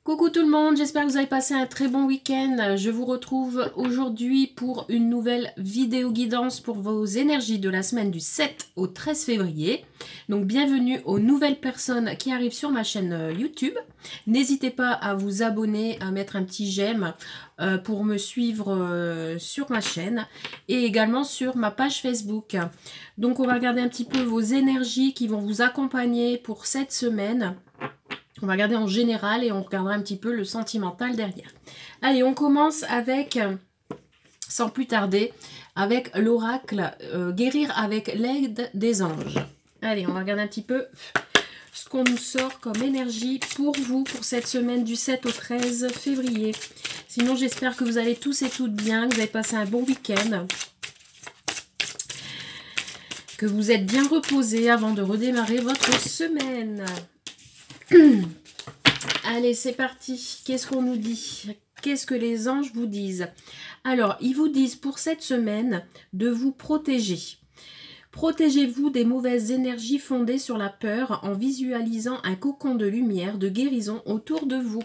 Coucou tout le monde, j'espère que vous avez passé un très bon week-end. Je vous retrouve aujourd'hui pour une nouvelle vidéo guidance pour vos énergies de la semaine du 7 au 13 février. Donc bienvenue aux nouvelles personnes qui arrivent sur ma chaîne YouTube. N'hésitez pas à vous abonner, à mettre un petit j'aime pour me suivre sur ma chaîne et également sur ma page Facebook. Donc on va regarder un petit peu vos énergies qui vont vous accompagner pour cette semaine. On va regarder en général et on regardera un petit peu le sentimental derrière. Allez, on commence avec, sans plus tarder, avec l'oracle guérir avec l'aide des anges. Allez, on va regarder un petit peu ce qu'on nous sort comme énergie pour vous, pour cette semaine du 7 au 13 février. Sinon, j'espère que vous allez tous et toutes bien, que vous avez passé un bon week-end, que vous êtes bien reposés avant de redémarrer votre semaine. Allez, c'est parti. Qu'est-ce qu'on nous dit? Qu'est-ce que les anges vous disent? Alors, ils vous disent pour cette semaine de vous protéger. Protégez-vous des mauvaises énergies fondées sur la peur en visualisant un cocon de lumière, de guérison autour de vous.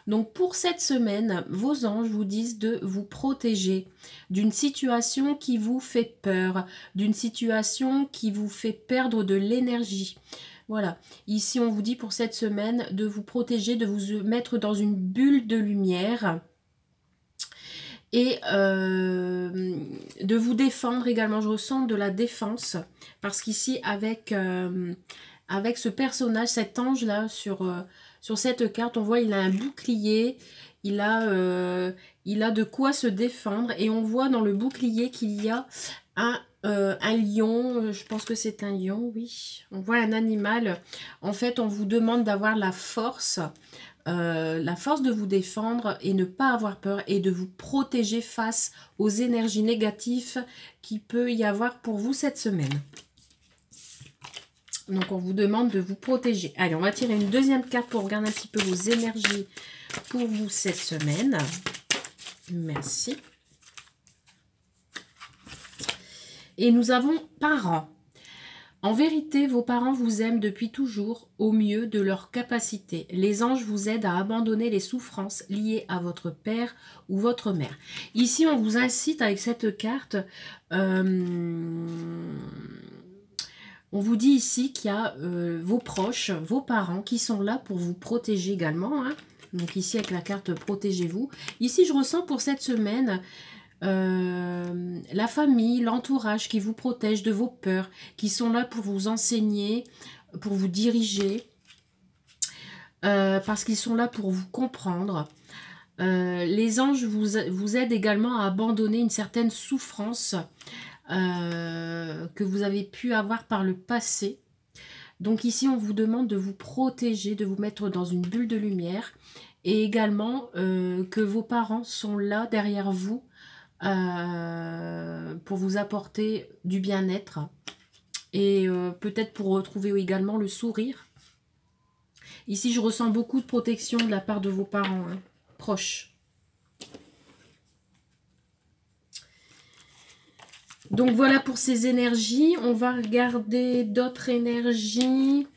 Donc, pour cette semaine, vos anges vous disent de vous protéger d'une situation qui vous fait peur, d'une situation qui vous fait perdre de l'énergie. Voilà, ici on vous dit pour cette semaine de vous protéger, de vous mettre dans une bulle de lumière et de vous défendre également. Je ressens de la défense parce qu'ici avec ce personnage, cet ange là sur cette carte, on voit il a un bouclier, il a de quoi se défendre et on voit dans le bouclier qu'il y a un lion, je pense que c'est un lion, oui. On voit un animal. En fait, on vous demande d'avoir la force de vous défendre et ne pas avoir peur et de vous protéger face aux énergies négatives qu'il peut y avoir pour vous cette semaine. Donc, on vous demande de vous protéger. Allez, on va tirer une deuxième carte pour regarder un petit peu vos énergies pour vous cette semaine. Merci. Et nous avons parents. En vérité, vos parents vous aiment depuis toujours au mieux de leur capacité. Les anges vous aident à abandonner les souffrances liées à votre père ou votre mère. Ici, on vous incite avec cette carte. On vous dit ici qu'il y a vos proches, vos parents qui sont là pour vous protéger également. Hein. Donc ici, avec la carte protégez-vous. Ici, je ressens pour cette semaine... la famille, l'entourage qui vous protège de vos peurs, qui sont là pour vous enseigner, pour vous diriger, parce qu'ils sont là pour vous comprendre. Les anges vous aident également à abandonner une certaine souffrance que vous avez pu avoir par le passé. Donc ici, on vous demande de vous protéger, de vous mettre dans une bulle de lumière, et également que vos parents sont là derrière vous, pour vous apporter du bien-être et peut-être pour retrouver également le sourire. Ici, je ressens beaucoup de protection de la part de vos parents proches. Donc voilà pour ces énergies. On va regarder d'autres énergies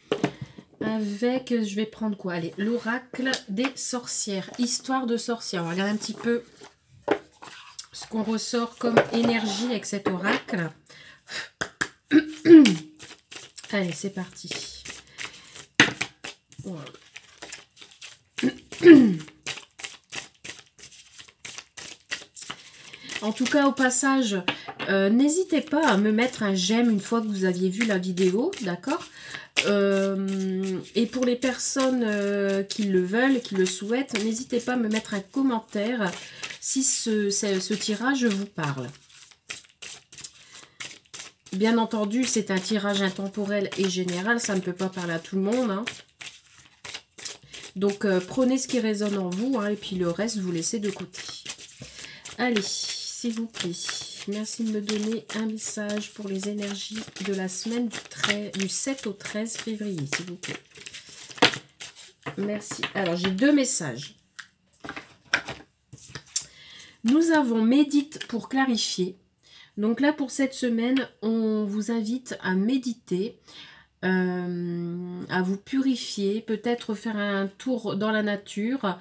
avec, je vais prendre quoi? Allez, l'oracle des sorcières, histoire de sorcières. On va regarder un petit peu ce qu'on ressort comme énergie avec cet oracle. Allez, c'est parti. Voilà. En tout cas, au passage, n'hésitez pas à me mettre un j'aime une fois que vous aviez vu la vidéo, d'accord? Et pour les personnes qui le veulent, qui le souhaitent, n'hésitez pas à me mettre un commentaire si ce tirage vous parle. Bien entendu, c'est un tirage intemporel et général, ça ne peut pas parler à tout le monde. Hein. Donc, prenez ce qui résonne en vous, hein, et puis le reste, vous laissez de côté. Allez, s'il vous plaît, merci de me donner un message pour les énergies de la semaine du 7 au 13 février, s'il vous plaît. Merci. Alors, j'ai deux messages. Nous avons médite pour clarifier. Donc là, pour cette semaine, on vous invite à méditer à vous purifier, peut-être faire un tour dans la nature.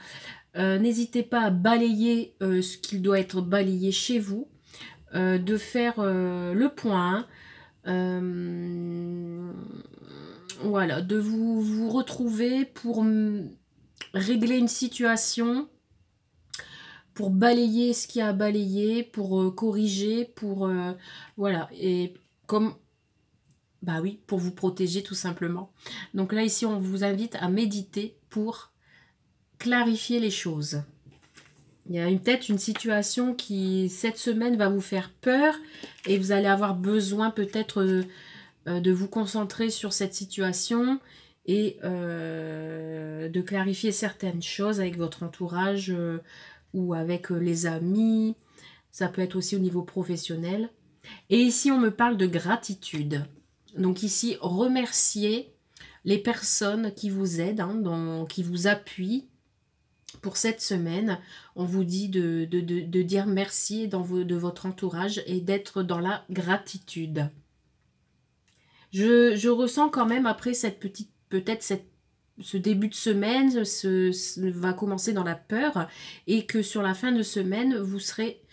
N'hésitez pas à balayer ce qu'il doit être balayé chez vous, de faire le point, voilà, de vous retrouver pour régler une situation, pour balayer ce qu'il y a à balayer, pour corriger, pour voilà, et comme bah oui, pour vous protéger tout simplement. Donc là ici on vous invite à méditer pour clarifier les choses. Il y a peut-être une situation qui cette semaine va vous faire peur et vous allez avoir besoin peut-être de vous concentrer sur cette situation et de clarifier certaines choses avec votre entourage ou avec les amis. Ça peut être aussi au niveau professionnel. Et ici, on me parle de gratitude. Donc ici, remercier les personnes qui vous aident, hein, qui vous appuient pour cette semaine. On vous dit de dire merci de votre entourage et d'être dans la gratitude. Je ressens quand même après cette petite, peut-être ce début de semaine va commencer dans la peur et que sur la fin de semaine, vous serez,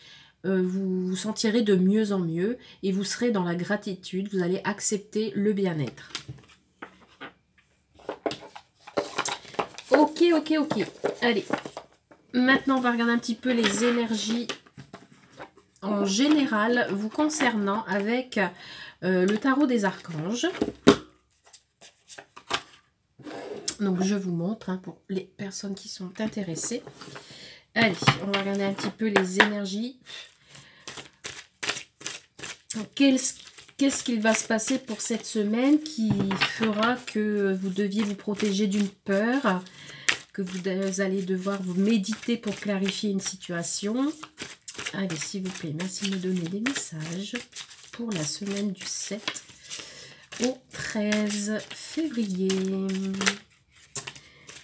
vous vous sentirez de mieux en mieux et vous serez dans la gratitude, vous allez accepter le bien-être. Ok, ok, ok. Allez, maintenant on va regarder un petit peu les énergies en général vous concernant avec le tarot des archanges. Donc je vous montre hein, pour les personnes qui sont intéressées. Allez, on va regarder un petit peu les énergies. Qu'est-ce qu'il va se passer pour cette semaine qui fera que vous deviez vous protéger d'une peur, que vous allez devoir vous méditer pour clarifier une situation. Allez, s'il vous plaît, merci de me donner des messages pour la semaine du 7 au 13 février.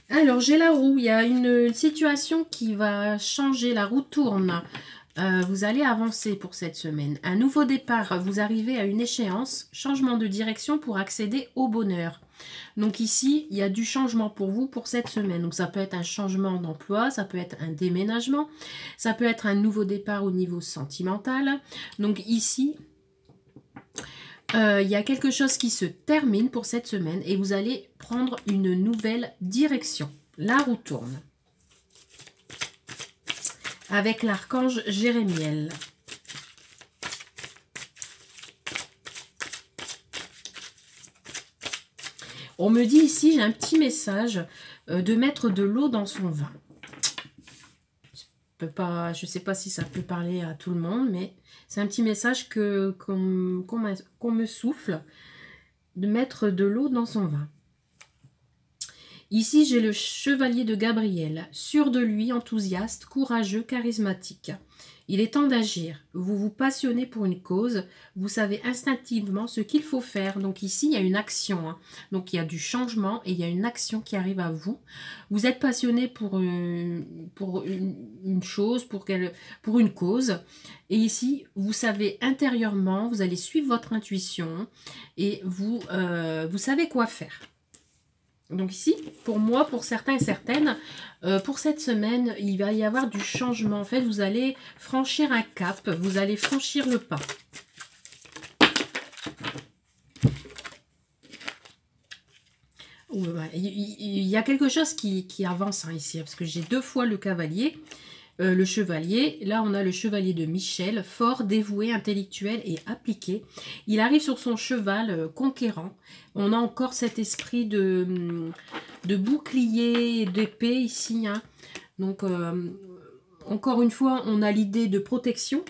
Alors, j'ai la roue. Il y a une situation qui va changer. La roue tourne. Vous allez avancer pour cette semaine. Un nouveau départ. Vous arrivez à une échéance. Changement de direction pour accéder au bonheur. Donc ici, il y a du changement pour vous pour cette semaine. Donc ça peut être un changement d'emploi, ça peut être un déménagement, ça peut être un nouveau départ au niveau sentimental. Donc ici, il y a quelque chose qui se termine pour cette semaine et vous allez prendre une nouvelle direction. La roue tourne. Avec l'archange Jérémiel. On me dit ici, j'ai un petit message de mettre de l'eau dans son vin. Je ne sais pas si ça peut parler à tout le monde, mais c'est un petit message qu'on me souffle, de mettre de l'eau dans son vin. Ici, j'ai le chevalier de Gabriel, sûr de lui, enthousiaste, courageux, charismatique. Il est temps d'agir. Vous vous passionnez pour une cause. Vous savez instinctivement ce qu'il faut faire. Donc ici, il y a une action. Hein. Donc il y a du changement et il y a une action qui arrive à vous. Vous êtes passionné pour une chose, pour une cause. Et ici, vous savez intérieurement, vous allez suivre votre intuition et vous savez quoi faire. Donc ici, pour moi, pour certains et certaines, pour cette semaine, il va y avoir du changement. En fait, vous allez franchir un cap, vous allez franchir le pas. Il y a quelque chose qui avance hein, ici, parce que j'ai deux fois le cavalier. Le chevalier, là on a le chevalier de Michel, fort, dévoué, intellectuel et appliqué. Il arrive sur son cheval conquérant. On a encore cet esprit de bouclier et d'épée ici. Hein. Donc, encore une fois, on a l'idée de protection.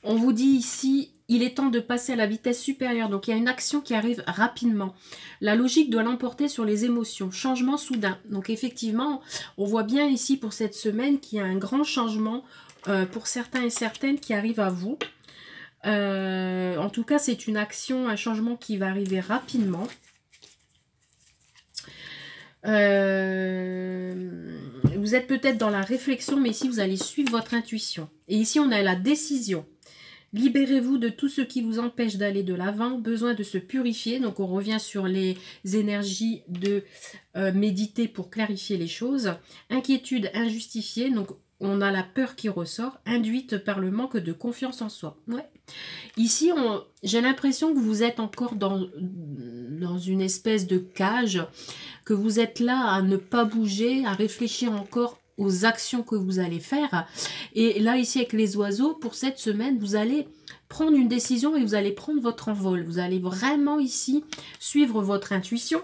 On vous dit ici, il est temps de passer à la vitesse supérieure. Donc, il y a une action qui arrive rapidement. La logique doit l'emporter sur les émotions. Changement soudain. Donc, effectivement, on voit bien ici pour cette semaine qu'il y a un grand changement pour certains et certaines qui arrivent à vous. En tout cas, c'est une action, un changement qui va arriver rapidement. Vous êtes peut-être dans la réflexion, mais ici, vous allez suivre votre intuition. Et ici, on a la décision. Libérez-vous de tout ce qui vous empêche d'aller de l'avant, besoin de se purifier. Donc on revient sur les énergies de méditer pour clarifier les choses. Inquiétude injustifiée, donc on a la peur qui ressort, induite par le manque de confiance en soi. Ouais. Ici, j'ai l'impression que vous êtes encore dans une espèce de cage, que vous êtes là à ne pas bouger, à réfléchir encore aux actions que vous allez faire. Et là, ici, avec les oiseaux, pour cette semaine, vous allez prendre une décision et vous allez prendre votre envol. Vous allez vraiment ici suivre votre intuition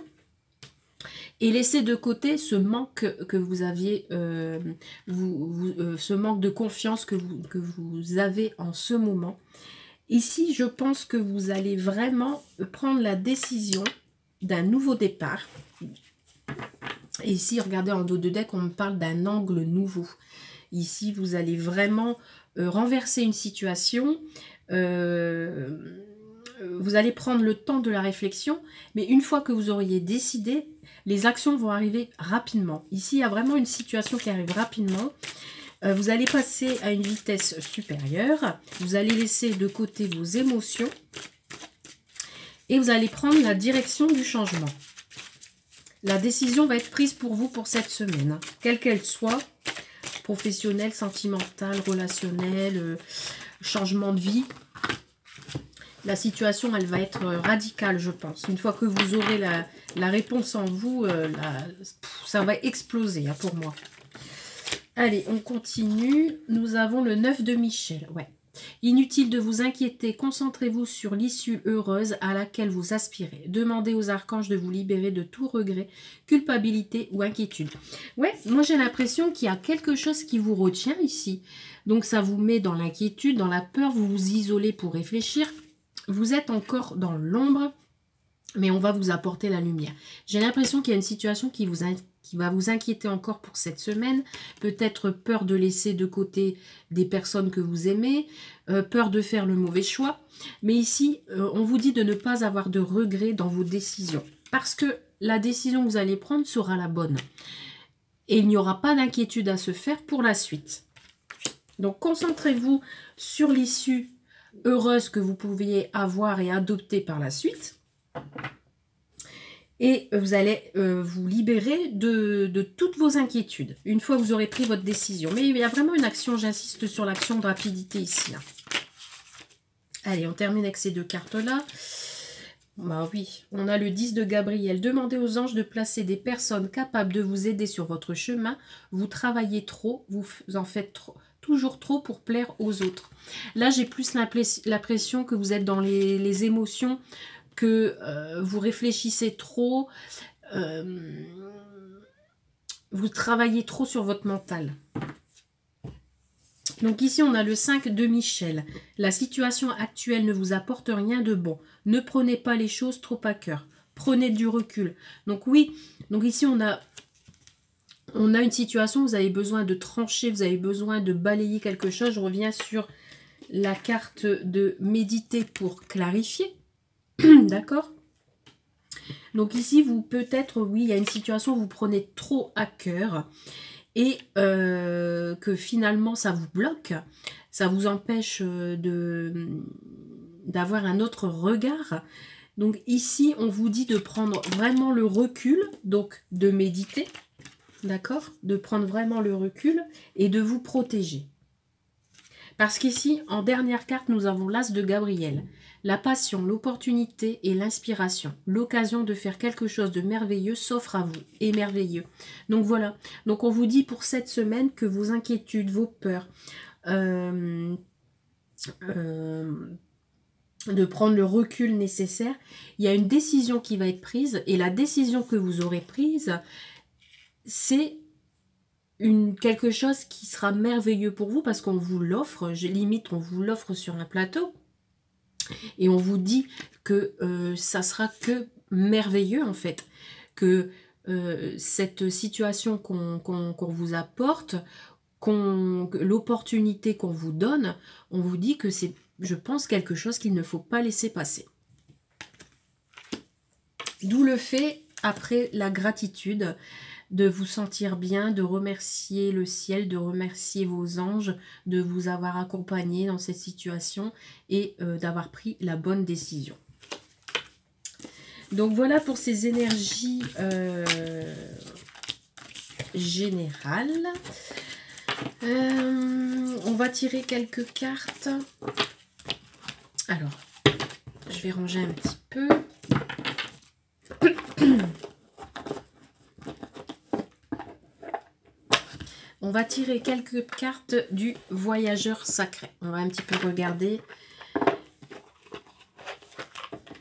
et laisser de côté ce manque que vous aviez, ce manque de confiance que vous avez en ce moment. Ici, je pense que vous allez vraiment prendre la décision d'un nouveau départ. Et ici, regardez en dos de deck, on me parle d'un angle nouveau. Ici, vous allez vraiment renverser une situation. Vous allez prendre le temps de la réflexion. Mais une fois que vous auriez décidé, les actions vont arriver rapidement. Ici, il y a vraiment une situation qui arrive rapidement. Vous allez passer à une vitesse supérieure. Vous allez laisser de côté vos émotions. Et vous allez prendre la direction du changement. La décision va être prise pour vous pour cette semaine, quelle qu'elle soit, professionnelle, sentimentale, relationnelle, changement de vie. La situation, elle va être radicale, je pense. Une fois que vous aurez la réponse en vous, ça va exploser hein, pour moi. Allez, on continue. Nous avons le 9 de Michel. Ouais. Inutile de vous inquiéter, concentrez-vous sur l'issue heureuse à laquelle vous aspirez. Demandez aux archanges de vous libérer de tout regret, culpabilité ou inquiétude. Ouais, moi j'ai l'impression qu'il y a quelque chose qui vous retient ici. Donc ça vous met dans l'inquiétude, dans la peur, vous vous isolez pour réfléchir. Vous êtes encore dans l'ombre, mais on va vous apporter la lumière. J'ai l'impression qu'il y a une situation qui va vous inquiéter encore pour cette semaine. Peut-être peur de laisser de côté des personnes que vous aimez, peur de faire le mauvais choix. Mais ici, on vous dit de ne pas avoir de regrets dans vos décisions. Parce que la décision que vous allez prendre sera la bonne. Et il n'y aura pas d'inquiétude à se faire pour la suite. Donc concentrez-vous sur l'issue heureuse que vous pouviez avoir et adopter par la suite. Et vous allez vous libérer de toutes vos inquiétudes, une fois que vous aurez pris votre décision. Mais il y a vraiment une action, j'insiste sur l'action de rapidité ici. Hein. Allez, on termine avec ces deux cartes-là. Bah oui, on a le 10 de Gabriel. Demandez aux anges de placer des personnes capables de vous aider sur votre chemin. Vous travaillez trop, vous en faites trop, toujours trop pour plaire aux autres. Là, j'ai plus l'impression que vous êtes dans les émotions, que vous réfléchissez trop, vous travaillez trop sur votre mental. Donc ici, on a le 5 de Michel. La situation actuelle ne vous apporte rien de bon. Ne prenez pas les choses trop à cœur. Prenez du recul. Donc oui, donc ici, on a une situation où vous avez besoin de trancher, vous avez besoin de balayer quelque chose. Je reviens sur la carte de méditer pour clarifier. D'accord? Donc ici, vous peut-être, oui, il y a une situation où vous prenez trop à cœur et que finalement, ça vous bloque, ça vous empêche d'avoir un autre regard. Donc ici, on vous dit de prendre vraiment le recul, donc de méditer, d'accord? De prendre vraiment le recul et de vous protéger. Parce qu'ici, en dernière carte, nous avons l'As de Gabriel. La passion, l'opportunité et l'inspiration. L'occasion de faire quelque chose de merveilleux s'offre à vous. Et merveilleux. Donc voilà. Donc on vous dit pour cette semaine que vos inquiétudes, vos peurs, de prendre le recul nécessaire. Il y a une décision qui va être prise. Et la décision que vous aurez prise, c'est quelque chose qui sera merveilleux pour vous parce qu'on vous l'offre, limite on vous l'offre sur un plateau et on vous dit que ça sera que merveilleux en fait, que cette situation qu'on vous apporte, l'opportunité qu'on vous donne, on vous dit que c'est, je pense, quelque chose qu'il ne faut pas laisser passer. D'où le fait, après la gratitude, de vous sentir bien, de remercier le ciel, de remercier vos anges, de vous avoir accompagné dans cette situation et d'avoir pris la bonne décision. Donc voilà pour ces énergies générales. On va tirer quelques cartes. Alors, je vais ranger un petit peu. On va tirer quelques cartes du voyageur sacré. On va un petit peu regarder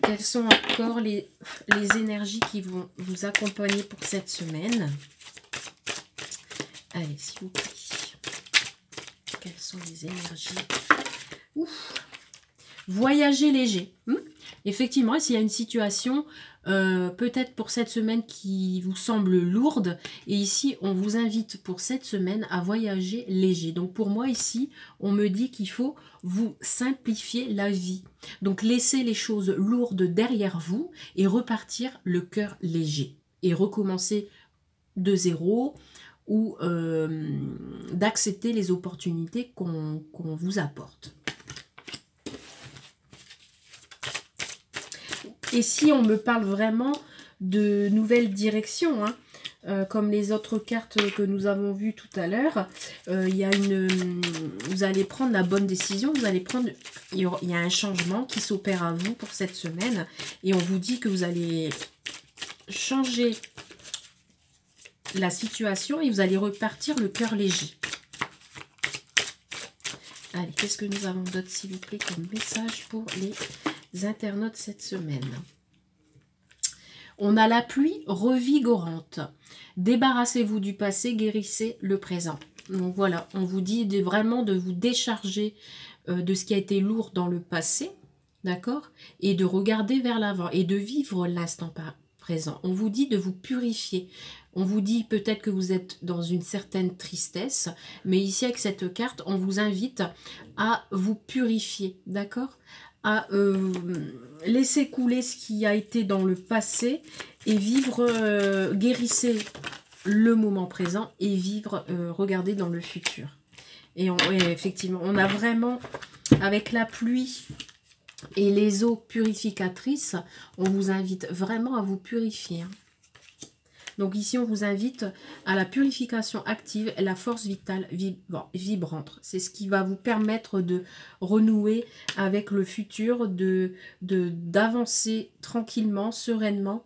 quelles sont encore les énergies qui vont vous accompagner pour cette semaine. Allez, s'il vous plaît. Quelles sont les énergies? Ouf. Voyager léger. Effectivement, s'il y a une situation, peut-être pour cette semaine qui vous semble lourde, et ici, on vous invite pour cette semaine à voyager léger. Donc pour moi, ici, on me dit qu'il faut vous simplifier la vie. Donc laisser les choses lourdes derrière vous et repartir le cœur léger. Et recommencer de zéro ou d'accepter les opportunités qu'on vous apporte. Et si on me parle vraiment de nouvelles directions, comme les autres cartes que nous avons vues tout à l'heure, vous allez prendre la bonne décision, il y a un changement qui s'opère à vous pour cette semaine, et on vous dit que vous allez changer la situation et vous allez repartir le cœur léger. Allez, qu'est-ce que nous avons d'autre, s'il vous plaît, comme message pour les internautes cette semaine? On a la pluie revigorante. Débarrassez-vous du passé, guérissez le présent. Donc voilà, on vous dit vraiment de vous décharger de ce qui a été lourd dans le passé, d'accord? Et de regarder vers l'avant et de vivre l'instant présent. On vous dit de vous purifier. On vous dit peut-être que vous êtes dans une certaine tristesse, mais ici avec cette carte, on vous invite à vous purifier, d'accord? À laisser couler ce qui a été dans le passé et vivre, guérissez le moment présent et vivre, regardez dans le futur. Et effectivement, on a vraiment, avec la pluie et les eaux purificatrices, on vous invite vraiment à vous purifier. Donc ici, on vous invite à la purification active et la force vitale vibrante. C'est ce qui va vous permettre de renouer avec le futur, d'avancer tranquillement, sereinement,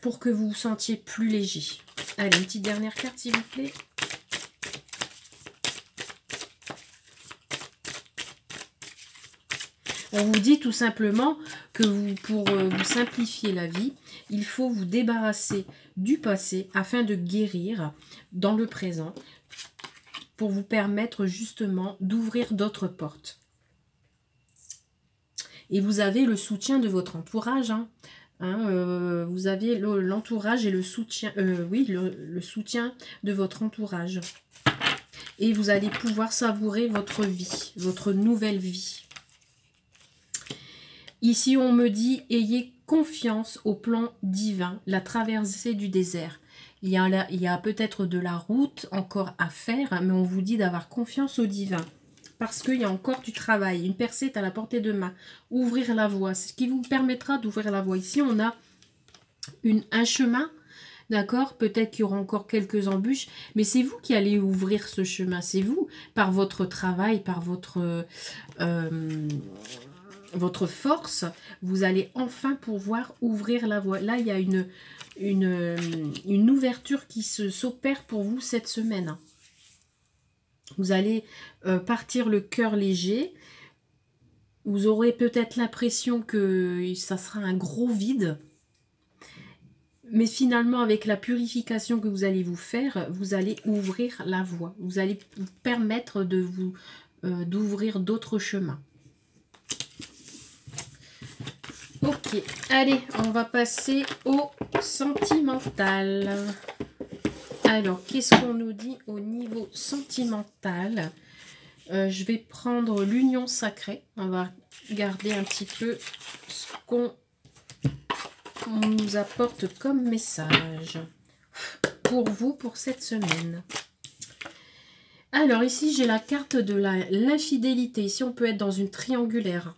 pour que vous vous sentiez plus léger. Allez, une petite dernière carte, s'il vous plaît. On vous dit tout simplement que pour vous simplifier la vie, il faut vous débarrasser du passé afin de guérir dans le présent pour vous permettre justement d'ouvrir d'autres portes. Et vous avez le soutien de votre entourage. Vous avez l'entourage et le soutien, le soutien de votre entourage. Et vous allez pouvoir savourer votre vie, votre nouvelle vie. Ici, on me dit, ayez confiance au plan divin, la traversée du désert. Il y a peut-être de la route encore à faire, mais on vous dit d'avoir confiance au divin. Parce qu'il y a encore du travail. Une percée est à la portée de main. Ouvrir la voie, c'est ce qui vous permettra d'ouvrir la voie. Ici, on a un chemin, d'accord? Peut-être qu'il y aura encore quelques embûches, mais c'est vous qui allez ouvrir ce chemin. C'est vous, par votre travail, par votre force, vous allez enfin pouvoir ouvrir la voie. Là, il y a une ouverture qui s'opère pour vous cette semaine. Vous allez partir le cœur léger. Vous aurez peut-être l'impression que ça sera un gros vide. Mais finalement, avec la purification que vous allez vous faire, vous allez ouvrir la voie. Vous allez vous permettre d'ouvrir d'autres chemins. Ok, allez, on va passer au sentimental. Alors, qu'est-ce qu'on nous dit au niveau sentimental? Je vais prendre l'union sacrée. On va regarder un petit peu ce qu'on on nous apporte comme message pour vous, pour cette semaine? Alors ici, j'ai la carte de l'infidélité. Ici, on peut être dans une triangulaire.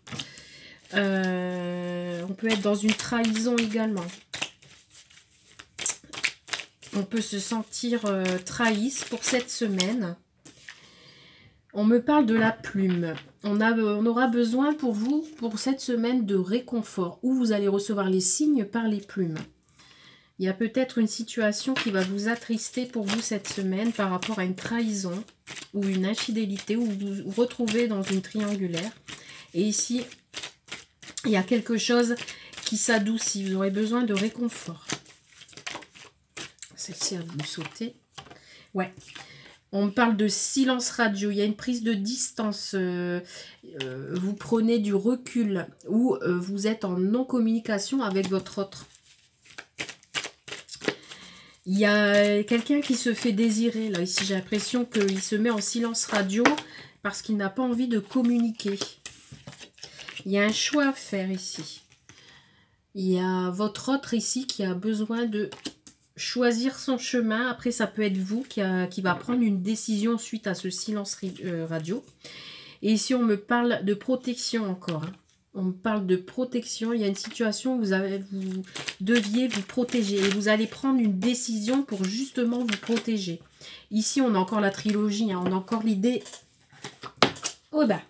On peut être dans une trahison également. On peut se sentir trahi pour cette semaine. On me parle de la plume. On aura besoin pour vous, pour cette semaine, de réconfort, où vous allez recevoir les signes par les plumes. Il y a peut-être une situation qui va vous attrister pour vous cette semaine par rapport à une trahison ou une infidélité, où vous vous retrouvez dans une triangulaire. Et ici, il y a quelque chose qui s'adoucit. Vous aurez besoin de réconfort. Celle-ci a voulu sauter. Ouais. On me parle de silence radio. Il y a une prise de distance. Vous prenez du recul ou vous êtes en non-communication avec votre autre. Il y a quelqu'un qui se fait désirer. Là, ici, j'ai l'impression qu'il se met en silence radio parce qu'il n'a pas envie de communiquer. Il y a un choix à faire ici. Il y a votre autre ici qui a besoin de choisir son chemin. Après, ça peut être vous qui va prendre une décision suite à ce silence radio. Et ici, on me parle de protection encore. On me parle de protection. Il y a une situation où vous deviez vous protéger. Et vous allez prendre une décision pour justement vous protéger. Ici, on a encore la trilogie. Hein, on a encore l'idée... Oh bah.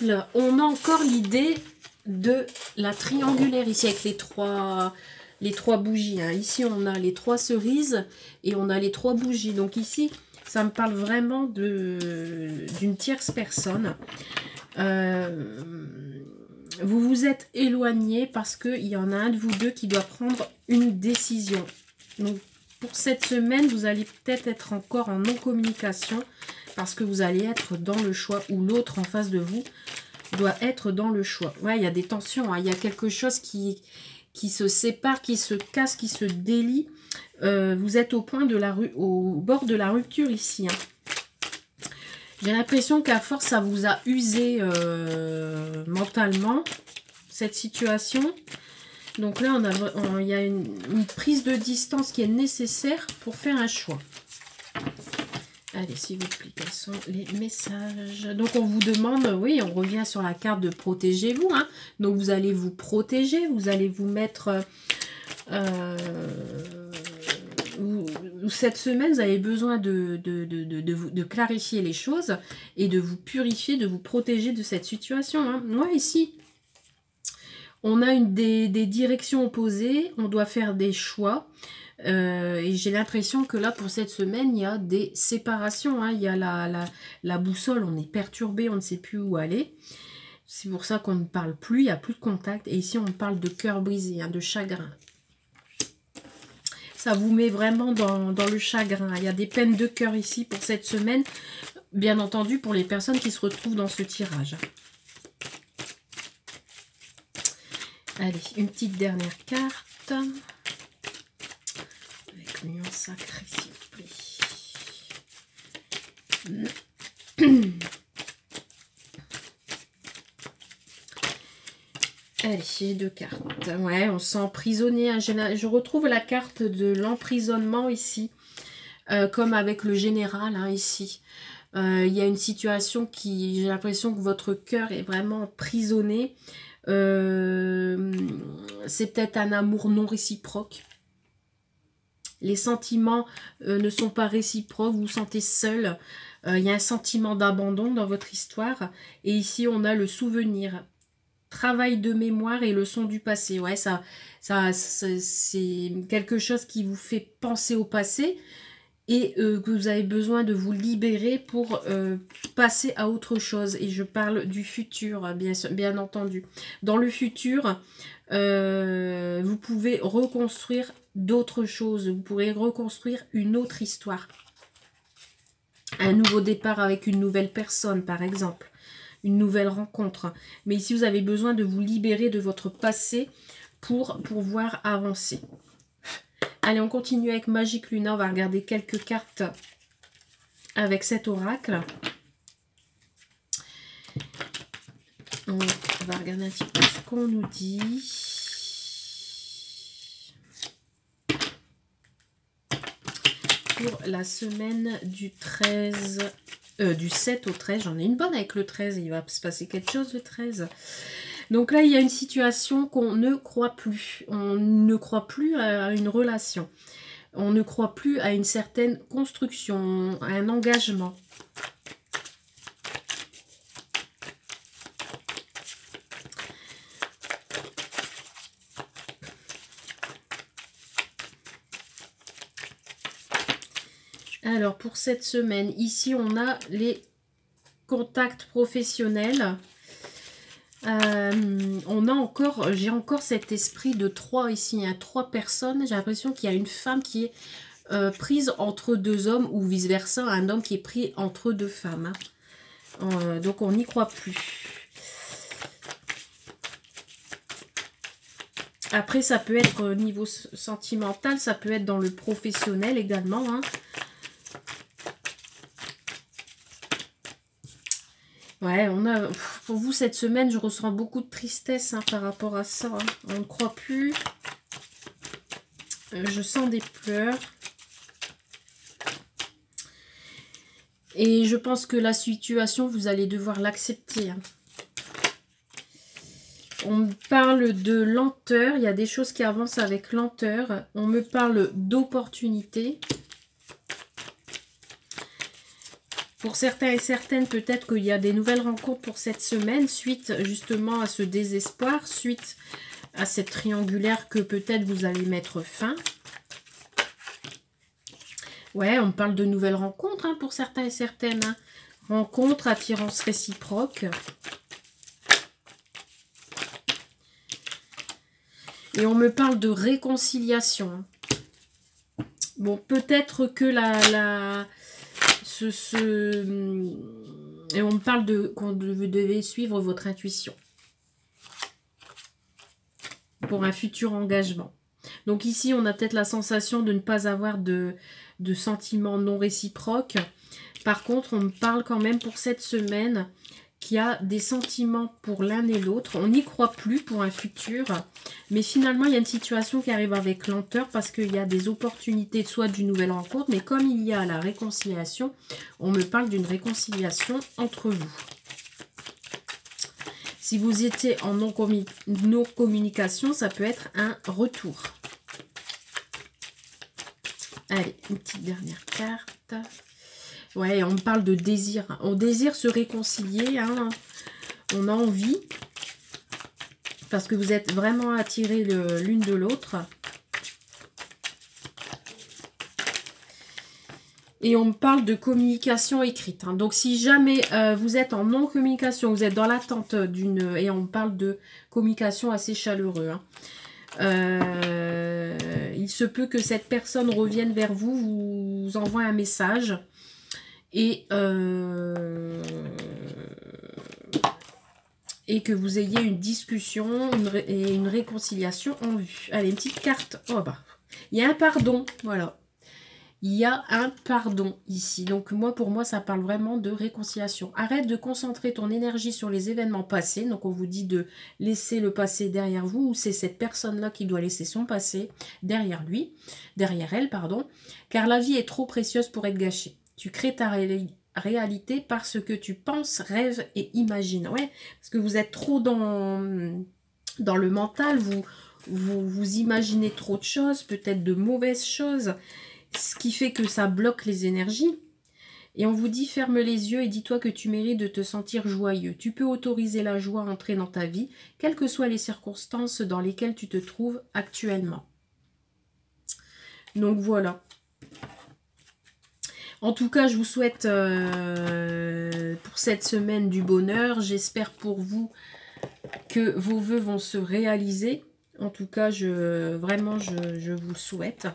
Là, on a encore l'idée de la triangulaire ici avec les trois bougies. Hein. Ici, on a les 3 cerises et on a les 3 bougies. Donc ici, ça me parle vraiment d'une tierce personne. Vous vous êtes éloigné parce qu'il y en a un de vous deux qui doit prendre une décision. Donc, pour cette semaine, vous allez peut-être être encore en non-communication parce que vous allez être dans le choix ou l'autre en face de vous doit être dans le choix. Ouais, il y a des tensions, hein. Il y a quelque chose qui se sépare, qui se casse, qui se délie. Vous êtes au bord de la rupture ici. Hein. J'ai l'impression qu'à force, ça vous a usé mentalement, cette situation. Donc là, il y a une prise de distance qui est nécessaire pour faire un choix. Allez, s'il vous plaît, quels sont les messages? Donc, on vous demande, oui, on revient sur la carte de protégez-vous. Hein. Donc, vous allez vous protéger, vous allez vous mettre... cette semaine, vous avez besoin de clarifier les choses et de vous purifier, de vous protéger de cette situation. Hein. Moi, ici, on a des directions opposées, on doit faire des choix. Et j'ai l'impression que là, pour cette semaine, il y a des séparations. Hein. Il y a la boussole, on est perturbé, on ne sait plus où aller. C'est pour ça qu'on ne parle plus, il n'y a plus de contact. Et ici, on parle de cœur brisé, hein, de chagrin. Ça vous met vraiment dans le chagrin. Il y a des peines de cœur ici pour cette semaine. Bien entendu, pour les personnes qui se retrouvent dans ce tirage. Allez, une petite dernière carte. L'union sacrée, s'il vous plaît. Allez, j'ai 2 cartes. Ouais, on se sent emprisonné. Hein. Je retrouve la carte de l'emprisonnement ici. Comme avec le général, hein, ici. Il y a une situation qui... J'ai l'impression que votre cœur est vraiment emprisonné. C'est peut-être un amour non réciproque. Les sentiments ne sont pas réciproques, vous vous sentez seul. Il y a un sentiment d'abandon dans votre histoire. Et ici, on a le souvenir. Travail de mémoire et leçon du passé. Ouais, c'est quelque chose qui vous fait penser au passé et que vous avez besoin de vous libérer pour passer à autre chose. Et je parle du futur, bien entendu. Dans le futur, vous pouvez reconstruire d'autres choses. Vous pourrez reconstruire une autre histoire. Un nouveau départ avec une nouvelle personne, par exemple. Une nouvelle rencontre. Mais ici, vous avez besoin de vous libérer de votre passé pour pouvoir avancer. Allez, on continue avec Magic Luna. On va regarder quelques cartes avec cet oracle. On va regarder un petit peu ce qu'on nous dit. Pour la semaine du 13, du 7 au 13, j'en ai une bonne avec le 13, il va se passer quelque chose le 13. Donc là, il y a une situation qu'on ne croit plus. On ne croit plus à une relation. On ne croit plus à une certaine construction, à un engagement. Alors, pour cette semaine, ici, on a les contacts professionnels. On a encore, j'ai encore cet esprit de 3 ici, hein, 3 personnes. J'ai l'impression qu'il y a une femme qui est prise entre 2 hommes ou vice-versa, un homme qui est pris entre 2 femmes. Hein. Donc, on n'y croit plus. Après, ça peut être au niveau sentimental, ça peut être dans le professionnel également, hein. Ouais, on a, pour vous, cette semaine, je ressens beaucoup de tristesse hein, par rapport à ça. Hein. On ne croit plus. Je sens des pleurs. Et je pense que la situation, vous allez devoir l'accepter. Hein. On me parle de lenteur. Il y a des choses qui avancent avec lenteur. On me parle d'opportunité. Pour certains et certaines, peut-être qu'il y a des nouvelles rencontres pour cette semaine, suite justement à ce désespoir, suite à cette triangulaire que peut-être vous allez mettre fin. Ouais, on parle de nouvelles rencontres hein, pour certains et certaines. Hein. Rencontres, attirance réciproque. Et on me parle de réconciliation. Bon, peut-être que et on me parle de qu'on devez suivre votre intuition pour un futur engagement. Donc ici, on a peut-être la sensation de ne pas avoir de sentiments non réciproques. Par contre, on me parle quand même pour cette semaine qu'il y a des sentiments pour l'un et l'autre. On n'y croit plus pour un futur. Mais finalement, il y a une situation qui arrive avec lenteur parce qu'il y a des opportunités, soit d'une nouvelle rencontre, mais comme il y a la réconciliation, on me parle d'une réconciliation entre vous. Si vous étiez en non-communication, ça peut être un retour. Allez, une petite dernière carte. Ouais, on me parle de désir. On désire se réconcilier. Hein. On a envie. Parce que vous êtes vraiment attirés l'une de l'autre. Et on me parle de communication écrite. Hein. Donc, si jamais vous êtes en non-communication, vous êtes dans l'attente d'une... Et on me parle de communication assez chaleureux. Hein. Il se peut que cette personne revienne vers vous, vous envoie un message. Et que vous ayez une discussion et une réconciliation en vue. Allez, une petite carte. Oh bah, il y a un pardon, voilà. Il y a un pardon ici. Donc moi, pour moi, ça parle vraiment de réconciliation. Arrête de concentrer ton énergie sur les événements passés. Donc on vous dit de laisser le passé derrière vous. Ou c'est cette personne-là qui doit laisser son passé derrière lui, derrière elle, pardon. Car la vie est trop précieuse pour être gâchée. Tu crées ta réalité parce que tu penses, rêves et imagines. Ouais, parce que vous êtes trop dans le mental, vous imaginez trop de choses, peut-être de mauvaises choses, ce qui fait que ça bloque les énergies. Et on vous dit, ferme les yeux et dis-toi que tu mérites de te sentir joyeux. Tu peux autoriser la joie à entrer dans ta vie, quelles que soient les circonstances dans lesquelles tu te trouves actuellement. Donc voilà. En tout cas, je vous souhaite pour cette semaine du bonheur. J'espère pour vous que vos vœux vont se réaliser. En tout cas, vraiment, je vous le souhaite.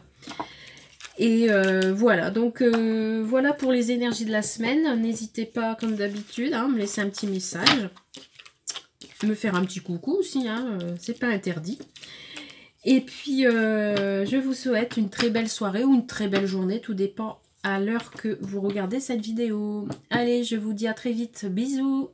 Et voilà, donc voilà pour les énergies de la semaine. N'hésitez pas, comme d'habitude, à me laisser un petit message. Me faire un petit coucou aussi, hein, c'est pas interdit. Et puis, je vous souhaite une très belle soirée ou une très belle journée. Tout dépend à l'heure que vous regardez cette vidéo. Allez, je vous dis à très vite. Bisous!